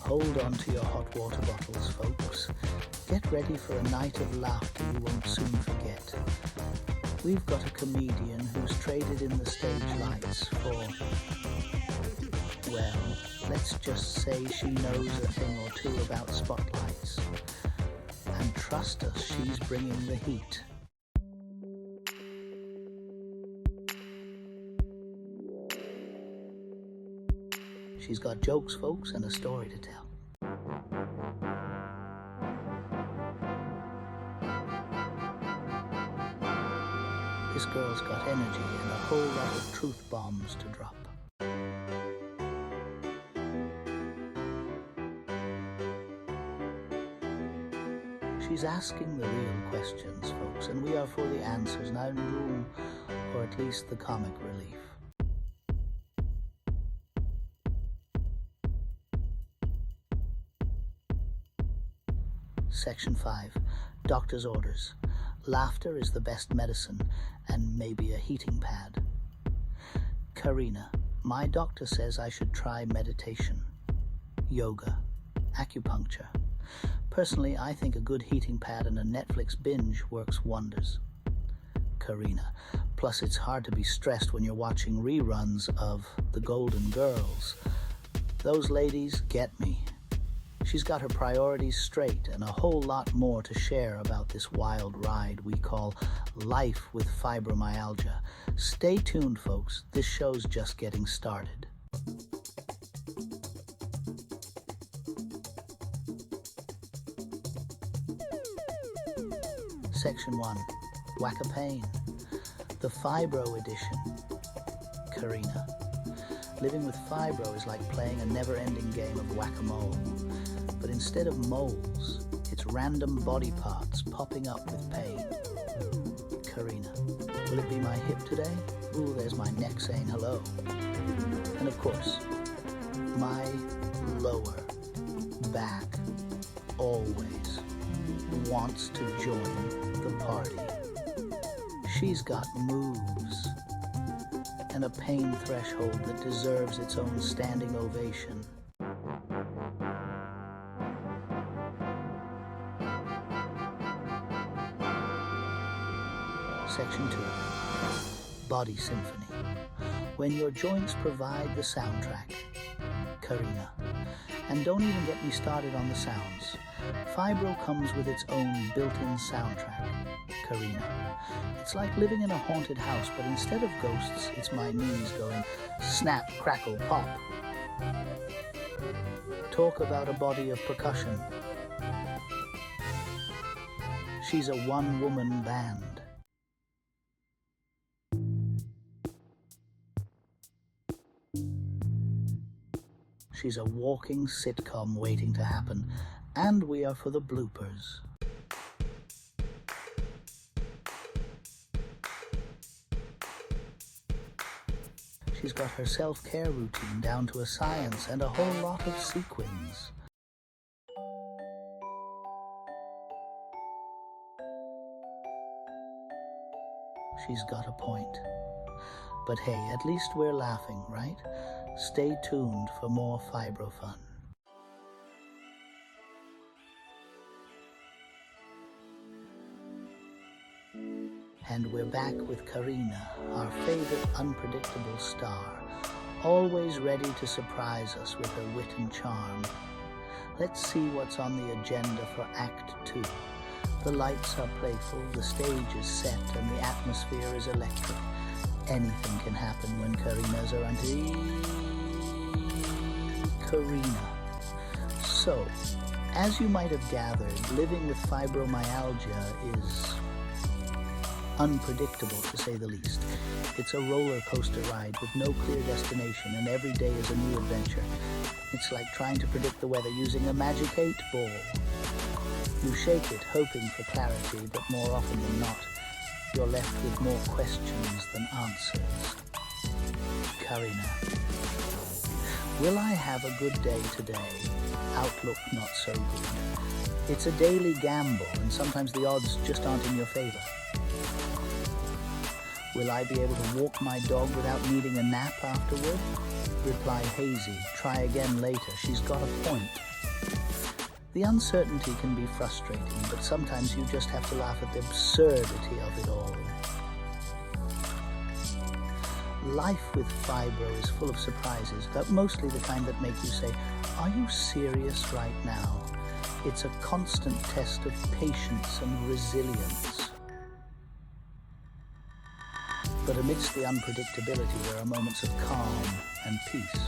Hold on to your hot water bottles, folks. Get ready for a night of laughter you won't soon forget. We've got a comedian who's traded in the stage lights for, well, let's just say she knows a thing or two about spotlights. And trust us, she's bringing the heat. She's got jokes, folks, and a story to tell. This girl's got energy and a whole lot of truth bombs to drop. She's asking the real questions, folks, and we are for the answers, now in room, or at least the comic relief. Section 5. Doctor's orders. Laughter is the best medicine, and maybe a heating pad. Karina, my doctor says I should try meditation, yoga, acupuncture. Personally, I think a good heating pad and a Netflix binge works wonders. Karina, plus it's hard to be stressed when you're watching reruns of The Golden Girls. Those ladies get me. She's got her priorities straight and a whole lot more to share about this wild ride we call life with fibromyalgia. Stay tuned, folks. This show's just getting started. Section 1. Whack a Pain. The Fibro edition. Karina. Living with fibro is like playing a never-ending game of whack-a-mole. But instead of moles, it's random body parts popping up with pain. Karina. Will it be my hip today? Ooh, there's my neck saying hello. And of course, my lower back always wants to join the party. She's got moves and a pain threshold that deserves its own standing ovation. Section 2. Body Symphony. When your joints provide the soundtrack. Karina. And don't even get me started on the sounds. Fibro comes with its own built-in soundtrack. Karina. It's like living in a haunted house, but instead of ghosts, it's my knees going snap, crackle, pop. Talk about a body of percussion. She's a one-woman band. She's a walking sitcom waiting to happen, and we are for the bloopers. She's got her self-care routine down to a science and a whole lot of sequins. She's got a point. But hey, at least we're laughing, right? Stay tuned for more Fibro fun. And we're back with Karina, our favorite unpredictable star, always ready to surprise us with her wit and charm. Let's see what's on the agenda for Act 2. The lights are playful, the stage is set, and the atmosphere is electric. Anything can happen when Karina's around. Karina. So, as you might have gathered, living with fibromyalgia is unpredictable, to say the least. It's a roller coaster ride with no clear destination, and every day is a new adventure. It's like trying to predict the weather using a magic 8-ball. You shake it, hoping for clarity, but more often than not, you're left with more questions than answers. Karina. Will I have a good day today? Outlook not so good. It's a daily gamble, and sometimes the odds just aren't in your favor. Will I be able to walk my dog without needing a nap afterward? Reply hazy, try again later. She's got a point. The uncertainty can be frustrating, but sometimes you just have to laugh at the absurdity of it all. Life with Fibro is full of surprises, but mostly the kind that make you say, "Are you serious right now?" It's a constant test of patience and resilience. But amidst the unpredictability, there are moments of calm and peace.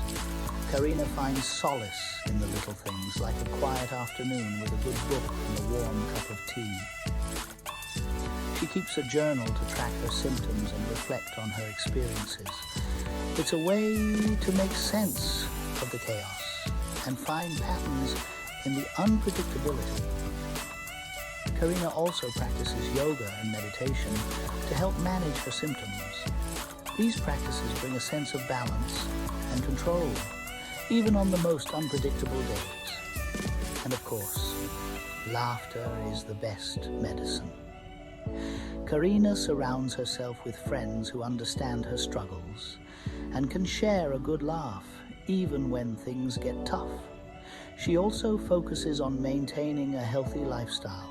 Karina finds solace in the little things, like a quiet afternoon with a good book and a warm cup of tea. She keeps a journal to track her symptoms and reflect on her experiences. It's a way to make sense of the chaos and find patterns in the unpredictability. Karina also practices yoga and meditation to help manage her symptoms. These practices bring a sense of balance and control, even on the most unpredictable days. And of course, laughter is the best medicine. Karina surrounds herself with friends who understand her struggles and can share a good laugh even when things get tough. She also focuses on maintaining a healthy lifestyle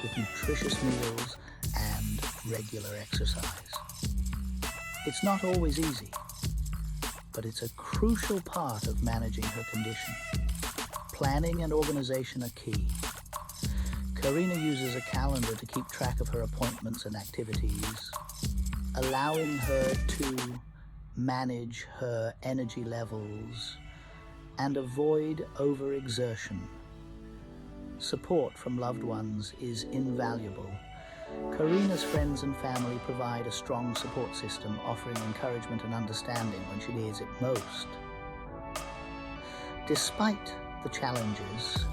with nutritious meals and regular exercise. It's not always easy, but it's a crucial part of managing her condition. Planning and organization are key. Karina uses a calendar to keep track of her appointments and activities, allowing her to manage her energy levels and avoid overexertion. Support from loved ones is invaluable. Karina's friends and family provide a strong support system, offering encouragement and understanding when she needs it most. Despite the challenges,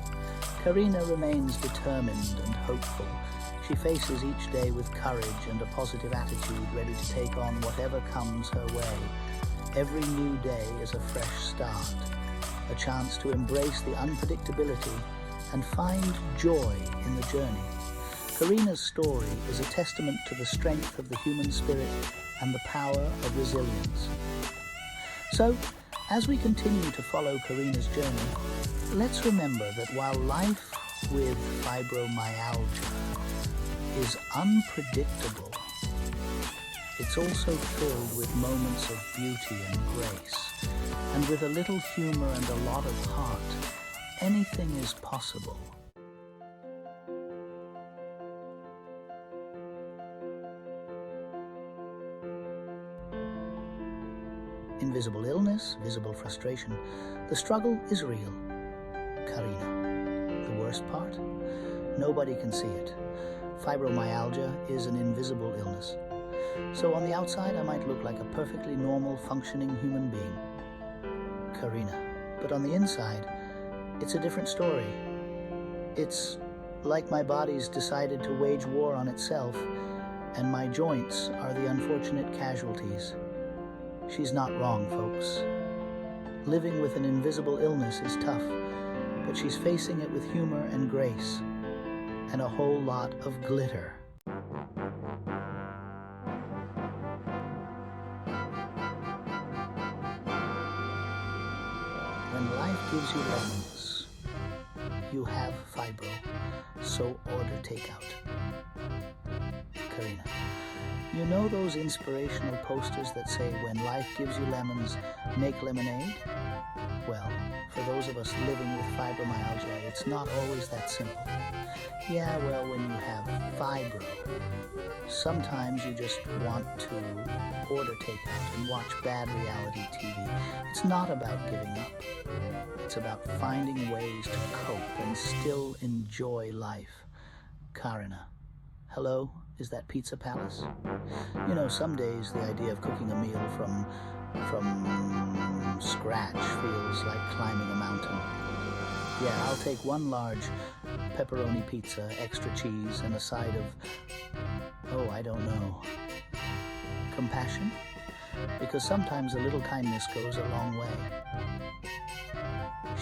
Karina remains determined and hopeful. She faces each day with courage and a positive attitude, ready to take on whatever comes her way. Every new day is a fresh start, a chance to embrace the unpredictability and find joy in the journey. Karina's story is a testament to the strength of the human spirit and the power of resilience. So, as we continue to follow Karina's journey, let's remember that while life with fibromyalgia is unpredictable, it's also filled with moments of beauty and grace. And with a little humor and a lot of heart, anything is possible. Invisible illness, visible frustration. The struggle is real. Karina. The worst part? Nobody can see it. Fibromyalgia is an invisible illness. So on the outside, I might look like a perfectly normal, functioning human being. Karina. But on the inside, it's a different story. It's like my body's decided to wage war on itself, and my joints are the unfortunate casualties. She's not wrong, folks. Living with an invisible illness is tough, but she's facing it with humor and grace, and a whole lot of glitter. When life gives you lemons, you have fibro, so order takeout. Karina. You know those inspirational posters that say, "When life gives you lemons, make lemonade"? Well, for those of us living with fibromyalgia, it's not always that simple. Yeah, well, when you have fibro, sometimes you just want to order takeout and watch bad reality TV. It's not about giving up. It's about finding ways to cope and still enjoy life. Karina. Hello, is that Pizza Palace? You know, some days the idea of cooking a meal from scratch feels like climbing a mountain. Yeah, I'll take one large pepperoni pizza, extra cheese, and a side of, I don't know, compassion? Because sometimes a little kindness goes a long way.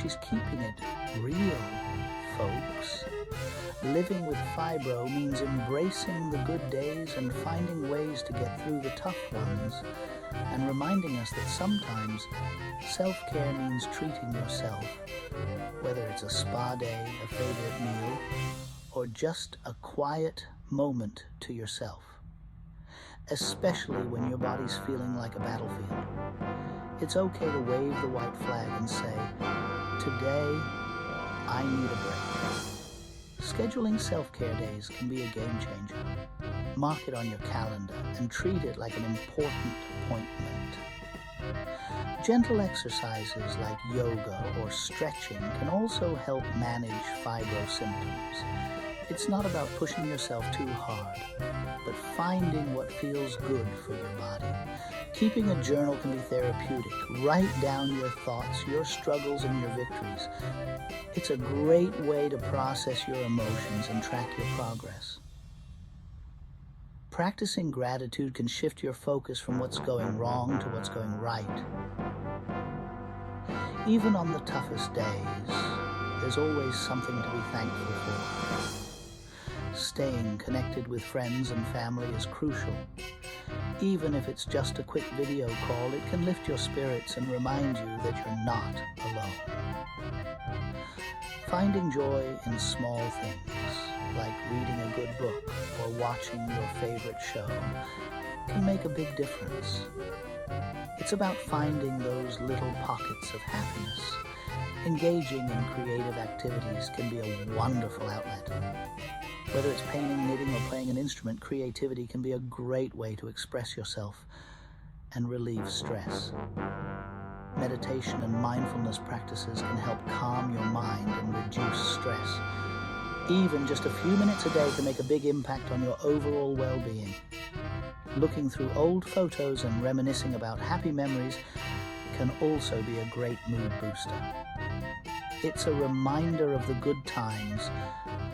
She's keeping it real, folks. Living with fibro means embracing the good days and finding ways to get through the tough ones. and reminding us that sometimes self-care means treating yourself, whether it's a spa day, a favorite meal, or just a quiet moment to yourself, especially when your body's feeling like a battlefield. It's okay to wave the white flag and say, "Today, I need a break." Scheduling self-care days can be a game changer. Mark it on your calendar and treat it like an important appointment. Gentle exercises like yoga or stretching can also help manage fibro symptoms. It's not about pushing yourself too hard, but finding what feels good for your body. Keeping a journal can be therapeutic. Write down your thoughts, your struggles, and your victories. It's a great way to process your emotions and track your progress. Practicing gratitude can shift your focus from what's going wrong to what's going right. Even on the toughest days, there's always something to be thankful for. Staying connected with friends and family is crucial. Even if it's just a quick video call, it can lift your spirits and remind you that you're not alone. Finding joy in small things, like reading a good book or watching your favorite show, can make a big difference. It's about finding those little pockets of happiness. Engaging in creative activities can be a wonderful outlet. Whether it's painting, knitting, or playing an instrument, creativity can be a great way to express yourself and relieve stress. Meditation and mindfulness practices can help calm your mind and reduce stress. Even just a few minutes a day can make a big impact on your overall well-being. Looking through old photos and reminiscing about happy memories can also be a great mood booster. It's a reminder of the good times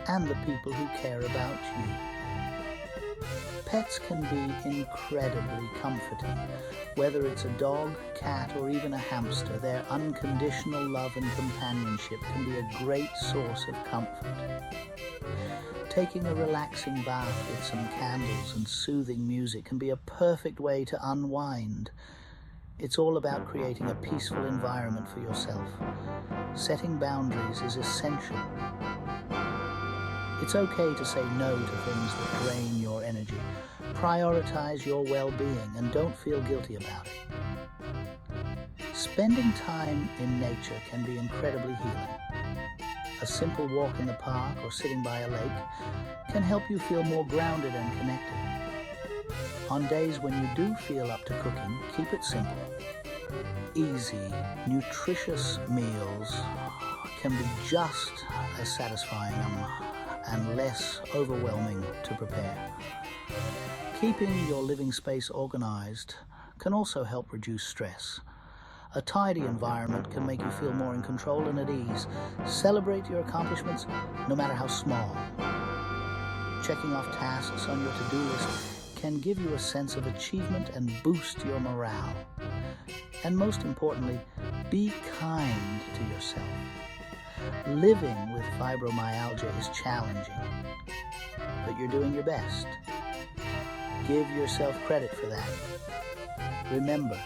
and the people who care about you. Pets can be incredibly comforting. Whether it's a dog, cat, or even a hamster, their unconditional love and companionship can be a great source of comfort. Taking a relaxing bath with some candles and soothing music can be a perfect way to unwind. It's all about creating a peaceful environment for yourself. Setting boundaries is essential. It's okay to say no to things that drain your energy. Prioritize your well-being and don't feel guilty about it. Spending time in nature can be incredibly healing. A simple walk in the park or sitting by a lake can help you feel more grounded and connected. On days when you do feel up to cooking, keep it simple. Easy, nutritious meals can be just as satisfying and less overwhelming to prepare. Keeping your living space organized can also help reduce stress. A tidy environment can make you feel more in control and at ease. Celebrate your accomplishments, no matter how small. Checking off tasks on your to-do list can give you a sense of achievement and boost your morale. And most importantly, be kind to yourself. Living with fibromyalgia is challenging, but you're doing your best. Give yourself credit for that. Remember,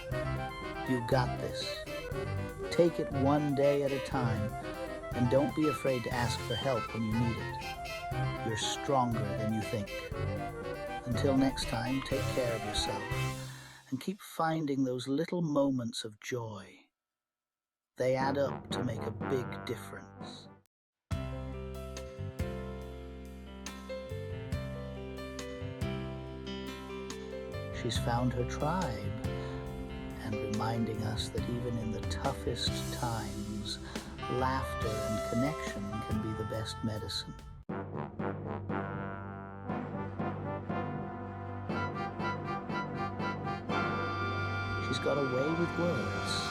you've got this. Take it one day at a time, and don't be afraid to ask for help when you need it. You're stronger than you think. Until next time, take care of yourself and keep finding those little moments of joy. They add up to make a big difference. She's found her tribe and reminding us that even in the toughest times, laughter and connection can be the best medicine. She's got a way with words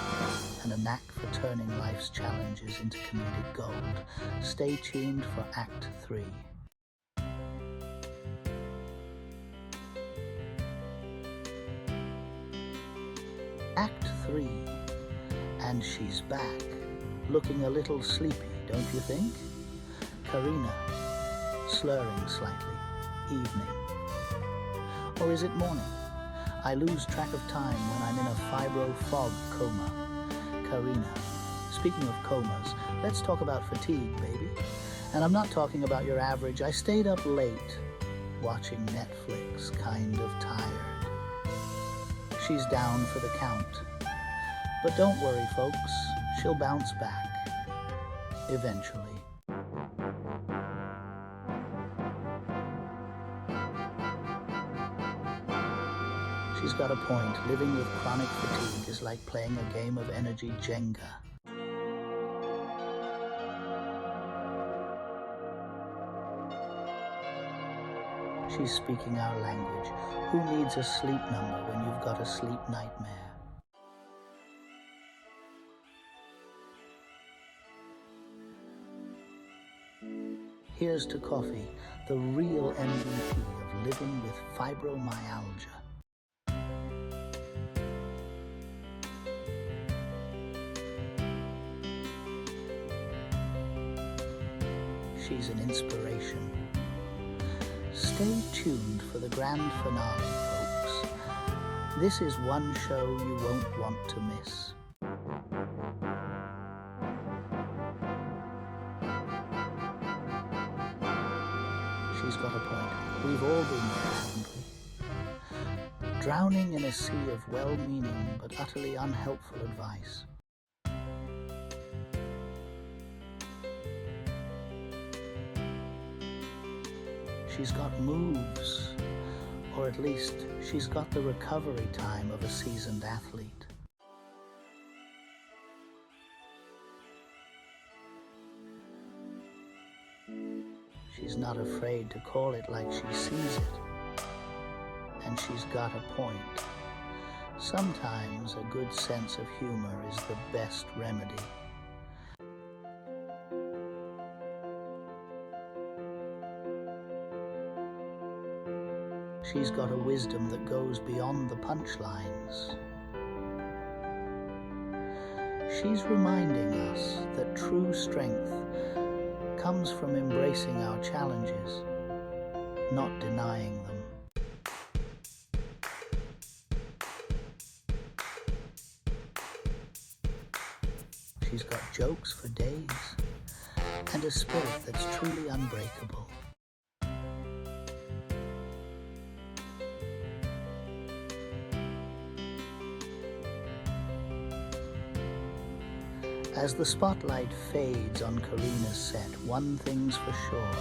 and a knack for turning life's challenges into comedic gold. Stay tuned for Act 3. Act 3, and she's back, looking a little sleepy, don't you think? Karina, slurring slightly, evening. Or is it morning? I lose track of time when I'm in a fibro fog coma. Karina, speaking of comas, let's talk about fatigue, baby. And I'm not talking about your average, I stayed up late watching Netflix, kind of tired. She's down for the count. But don't worry, folks, she'll bounce back. Eventually. She's got a point. Living with chronic fatigue is like playing a game of energy Jenga. She's speaking our language. Who needs a sleep number when you've got a sleep nightmare? Here's to coffee, the real MVP of living with fibromyalgia. She's an inspiration. Stay tuned for the grand finale, folks. This is one show you won't want to miss. She's got a point. We've all been there, haven't we? Drowning in a sea of well-meaning but utterly unhelpful advice. She's got moves, or at least she's got the recovery time of a seasoned athlete. She's not afraid to call it like she sees it. And she's got a point. Sometimes a good sense of humor is the best remedy. She's got a wisdom that goes beyond the punchlines. She's reminding us that true strength comes from embracing our challenges, not denying them. She's got jokes for days and a spirit that's truly unbreakable. As the spotlight fades on Karina's set, one thing's for sure.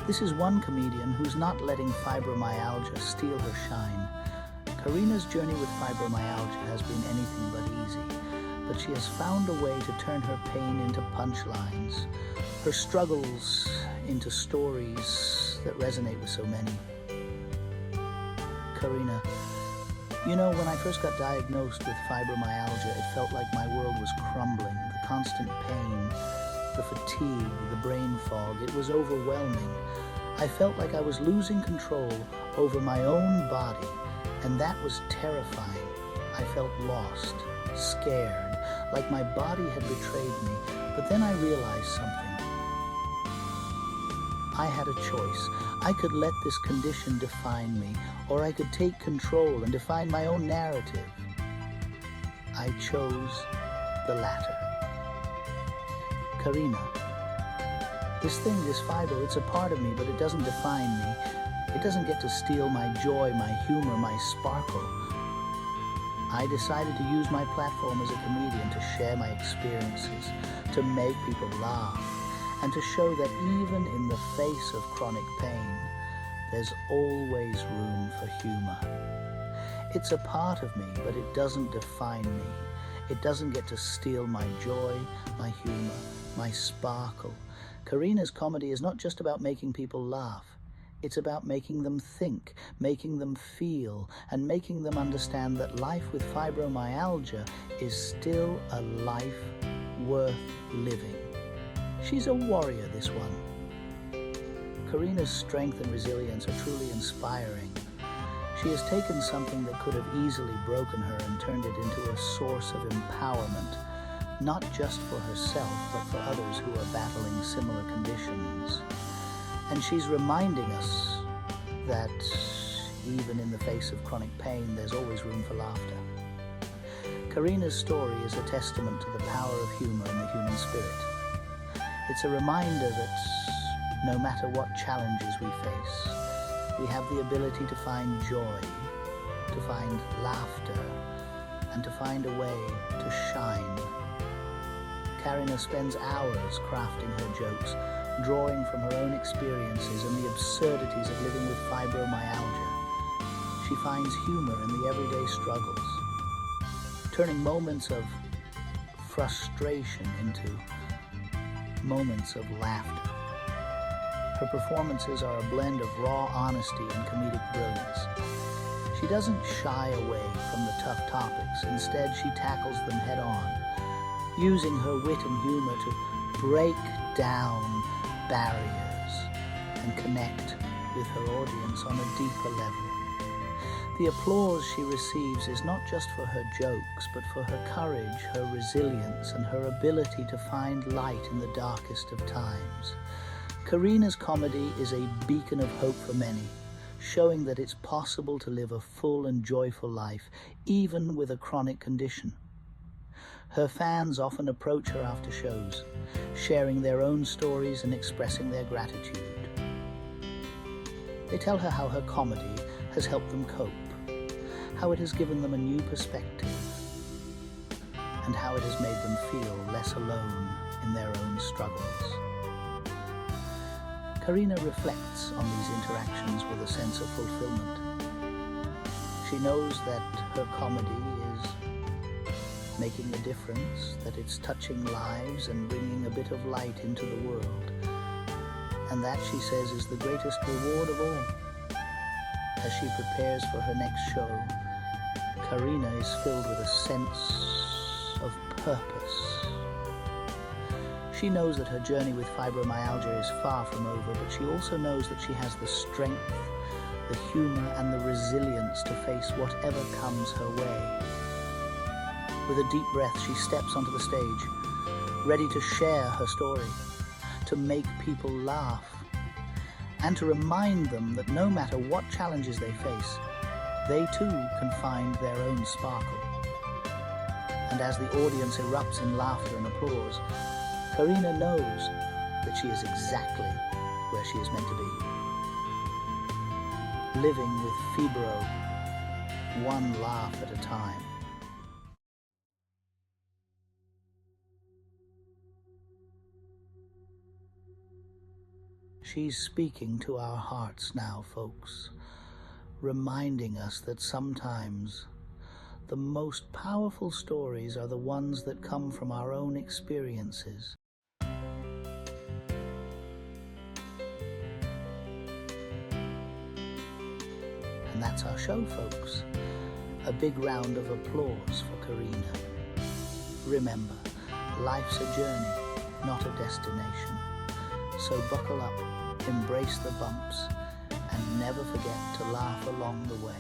This is one comedian who's not letting fibromyalgia steal her shine. Karina's journey with fibromyalgia has been anything but easy, but she has found a way to turn her pain into punchlines, her struggles into stories that resonate with so many. Karina, you know, when I first got diagnosed with fibromyalgia, it felt like my world was crumbling. The constant pain, the fatigue, the brain fog, it was overwhelming. I felt like I was losing control over my own body, and that was terrifying. I felt lost, scared, like my body had betrayed me. But then I realized something. I had a choice. I could let this condition define me, or I could take control and define my own narrative. I chose the latter. Karina, this fibro, it's a part of me, but it doesn't define me. It doesn't get to steal my joy, my humor, my sparkle. I decided to use my platform as a comedian to share my experiences, to make people laugh, and to show that even in the face of chronic pain, there's always room for humor. It's a part of me, but it doesn't define me. It doesn't get to steal my joy, my humor, my sparkle. Karina's comedy is not just about making people laugh. It's about making them think, making them feel, and making them understand that life with fibromyalgia is still a life worth living. She's a warrior, this one. Karina's strength and resilience are truly inspiring. She has taken something that could have easily broken her and turned it into a source of empowerment, not just for herself, but for others who are battling similar conditions. And she's reminding us that even in the face of chronic pain, there's always room for laughter. Karina's story is a testament to the power of humor in the human spirit. It's a reminder that no matter what challenges we face, we have the ability to find joy, to find laughter, and to find a way to shine. Karina spends hours crafting her jokes, drawing from her own experiences and the absurdities of living with fibromyalgia. She finds humor in the everyday struggles, turning moments of frustration into moments of laughter. Her performances are a blend of raw honesty and comedic brilliance. She doesn't shy away from the tough topics. Instead, she tackles them head on, using her wit and humor to break down barriers and connect with her audience on a deeper level. The applause she receives is not just for her jokes, but for her courage, her resilience, and her ability to find light in the darkest of times. Karina's comedy is a beacon of hope for many, showing that it's possible to live a full and joyful life, even with a chronic condition. Her fans often approach her after shows, sharing their own stories and expressing their gratitude. They tell her how her comedy has helped them cope, how it has given them a new perspective, and how it has made them feel less alone in their own struggles. Karina reflects on these interactions with a sense of fulfillment. She knows that her comedy is making a difference, that it's touching lives and bringing a bit of light into the world. And that, she says, is the greatest reward of all. As she prepares for her next show, Karina is filled with a sense of purpose. She knows that her journey with fibromyalgia is far from over, but she also knows that she has the strength, the humor, and the resilience to face whatever comes her way. With a deep breath, she steps onto the stage, ready to share her story, to make people laugh, and to remind them that no matter what challenges they face, they too can find their own sparkle. And as the audience erupts in laughter and applause, Karina knows that she is exactly where she is meant to be. Living with Fibro, one laugh at a time. She's speaking to our hearts now, folks, reminding us that sometimes the most powerful stories are the ones that come from our own experiences. And that's our show, folks. A big round of applause for Karina. Remember, life's a journey, not a destination. So buckle up, embrace the bumps, and never forget to laugh along the way.